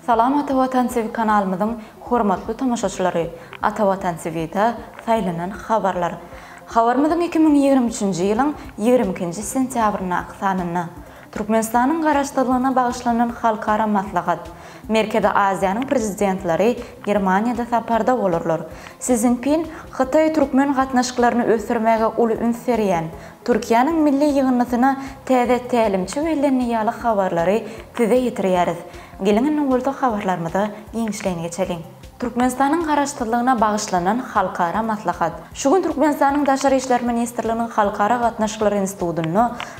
Salam Atavatan TV kanalımızın hormatly tamaşaçylary. Atavatan TV'de saýlanan habarlar. Habarymyzyň 2023-nji ýylyň 22-nji sentýabryna aksanyny Türkmenistanyň garaşdyrlygyna bagyşlanan halkara maslahat. Merkezi Aziýanyň prezidentleri Germaniýada saparda bolarlar. Xi Jinping Xitay türkmen gatnaşyklaryny ösürmäge uly üns berýän Türkiýanyň milli ýygynyna täze tälimçi wellenni ýaly habarlary size ýetirýäris. Gelin bolsa habarlarymyzy giňişleýän geçelim. Türkmenistanyň garaşdyrlygyna bagyşlanan halkara maslahat. Şu gün Türkmenistanyň Daşary işler ministrliginiň halkara gatnaşyklary institutyny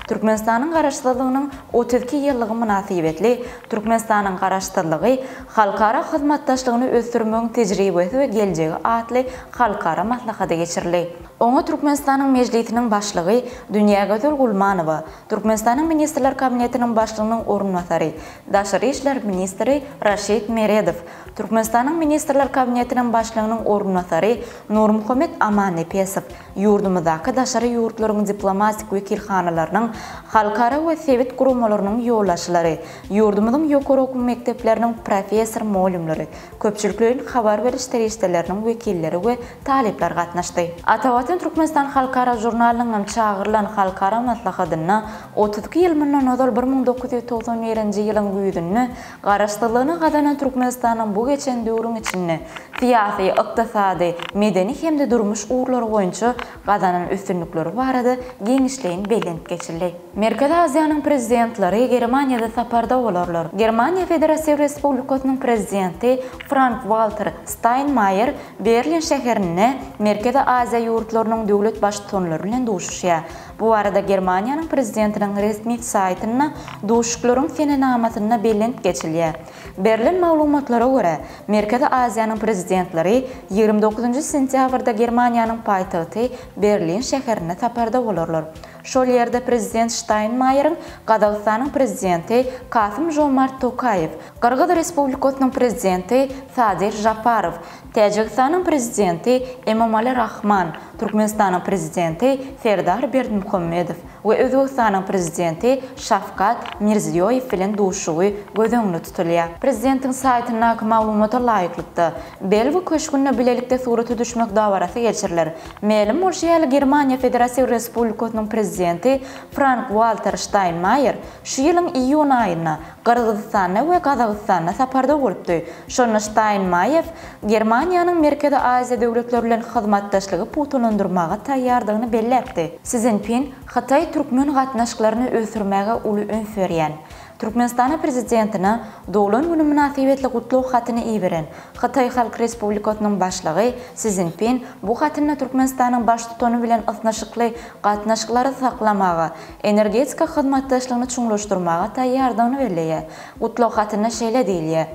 Türkmenistanyň garaşdyrlygynyň 32 ýyllygy münasibetli Türkmenistanyň garaşdyrlygy halkara hyzmatdaşlygyny ösdürmegiň tejribesi we geljegi atly halkara maslahata geçirildi. Oňa Türkmenistanyň mejlisiniň başlygy Dünýägözel Gulmanowa, Türkmenistanyň ministrler kabinetiniň başlygynyň orunmasary, Daşary işler ministri Raşid Meredov, Türkmenistanyň ministrler kabinetiniň başlygynyň orunmasary Nurmuhammed Amanepesov, ýurdumyzdaky daşary ýurtlaryň diplomatik wekilhanalarynyň halkara we sewet gurulmalarynyň ýollaşylary, ýurdumyzyň ýokary okuw mekdepleriniň professor muallimleri, köpçüliklerin habar beriş terişdeleriniň wekilleri we talipler gatnaşdy. Atawatyn Türkmenistan halkara jurnalynyň çağırılan halkara maslahatyna 32 ýyl mundan ozal 1991-nji ýylyň güýdünni garaşdyrlygyny gadanan Türkmenistanyň bu geçen döwrüň içinde siyasi, ykdysady, medeni hemde durmuş uğurlary boýunça gadanan üstünlikleri barada giňişleýin bellenip geçirildi. Merkezi Aziýanyň prezidentleri Germaniýada saparda bolarlar. Germaniýa Federasiýa Respublikasynyň prezidenti Frank-Walter Steinmeier Berlin şäherine Merkezi Aziýa ýurtlarynyň döwlet başçylary bilen duşuşýar. Bu arada Germaniýanyň prezidentiniň resmi saýtyna duşuklaryň senenamasyna bellenip geçilýär. Berlin maglumatlara göre Merkezi Aziýanyň prezidentleri 29-njy sentýabrda Germaniýanyň paýtagty Berlin şäherine saparda bolarlar. Şol ýerde prezident Steinmeierň Gazagystanyň prezidenti Kasym-Jomart Tokayew, Kyrgyz Respublikasynyň prezidenti Sadir Japarow, Täjikistanyň prezidenti Emomali Rahman, Türkmenistanyň prezidenti Serdar Berdimuhammedow we Özbekistanyň prezidenti Şafkat Mirziýoýew bilen duşugy gözüňde tutulýar. Prezidentiň saýtyna maglumata laýyklykda Belgi köşkünde bilelikde suraty düşmek dawarasy geçirilir. Melim bolýar Germaniýa Federasiýa Respublikasynyň prezidenti Frank-Walter Steinmeier şu ýylyň iýun aýyna Kyrgyzstana we Kazakstana saparda bolupdy. Şonu Steinmeier Germaniýanyň Merkezi Aziýa döwletleri bilen hyzmatdaşlygy putulandyrmaga taýýardygyny belläpdi. Xi Jinping Xitay türkmen gatnaşyklaryny ösürmäge uly üns berýän Türkmenistan prezidentine Dowlan güni münasibetli gutluq hatyny iýeren Xitay Halk Respublikasynyň başlygy Xi Jinping bu hatyny Türkmenistanyň baş tutany bilen ysnaşykly gatnaşyklary saklamaga, energetika hyzmatdaşlygyny çuňlaşdyrmaga taýýardygyny belläýär. Gutluq hatyny şeýle diýilýär.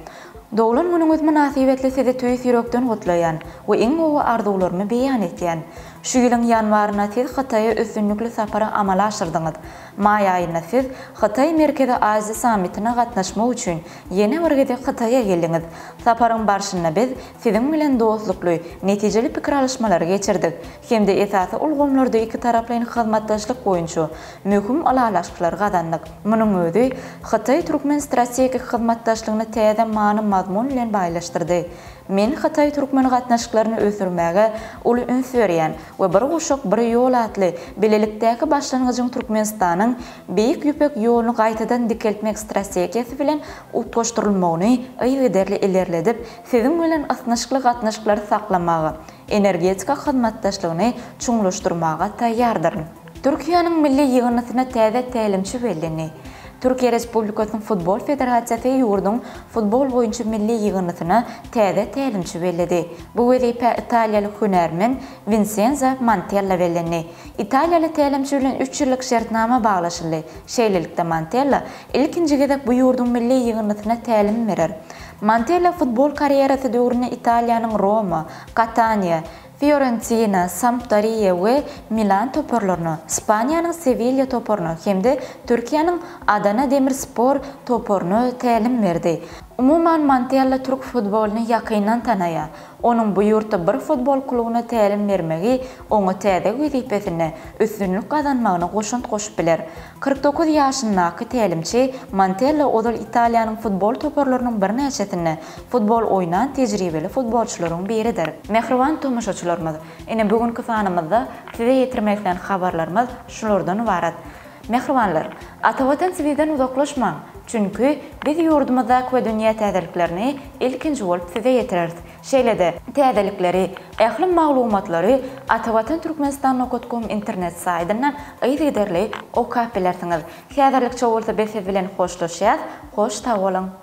Dowlan güni öz münasibetli sizi tüýs ýürekden gutlaýan we iň gowy arzularyny beýan etýän. Şu ýylyň ýanwaryna siz Xitaýa üstünlikli sapara amala aşyrdyňyz. May aýyna siz Xitay Merkezi Aziýa sammitine gatnaşmak üçin ýene bir gede Xitaýa geldiňiz. Saparyň barşyna biz siziň bilen dostlukly, netijeli pikir alışmalary geçirdik. Hemde esasy ulgamlarda iki taraplyň hyzmatdaşlyk boýunça möhüm alalaşyklar gadandyk. Munyň özi Xitay türkmen strategik hyzmatdaşlygyny täze many mazmun bilen baýlaşdyrdy. Men Xitay türkmen gatnaşyklaryny ösürmäge uly üns berýän we bir guşak bir ýol atly bilelikdäki başlangyjyň Türkmenistanyň beýik ýüpek ýoluny gaýtadan dikeltmek strategiýasy bilen utgaşdyrylmagyny ýa-da ilerledip, siziň bilen ysnaşykly gatnaşyklary saklamagy, energetika hyzmatdaşlygyny çuňlaşdyrmaga taýýardyr. Türkiýanyň milli ýygynyna täze tälimçi bellenýär. Türkiýe Respublikasynyň Futbol Federasiýasy ýurdun futbol boýunça milli ýygynyna täze tälimçi belledi. Bu wezipe Italiýaly hünärmen Vincenzo Montella bellendi. Italiýaly tälimçi bilen 3 ýyllyk şertnama baglaşyldy. Şeýlelikde Montella ilkinji gezek bu ýurdun milli ýygynyna tälim berer. Montella futbol karierasy döwründe Italiýanyň Roma, Catania, Fiorentina, Sampdoria we Milan toparlaryny, Ispaniýanyň Sevilla toparyny hemde Türkiýanyň Adana Demirspor toparyny tälim berdi. Umuman Montella Türk futbolunu yakynan tanaya. Onun bu yurtda bir futbol klubuna tälim bermegi, oňa täze wezipesine üstünlük kazanmagyna goşunt goşup biler. 49 ýaşyndaky tälimçi Montella odal Italiýanyň futbol toparlarynyň bir näçesini futbol oýnan tejribeli futbolçylaryň biridir. Mehriban tomoşaçylarymyz, ene bugünkü sanymyzda size ýetirmekden habarlarymyz şulardan ibaret. Mehribanlar, Atawatan TV'den uzaklaşmaň. Çünkü biz yurdumuzda we dünýä täzeliklerini ilkinji bolup size ýetireriz. Şeýlede täzelikleri, ähli maglumatlary atawatantürkmenistan.com internet saýtyndan ýygyderli okup bilersiňiz. Häzirlikçe bolsa biz siz bilen hoşlaşýar. Hoş tag bolun.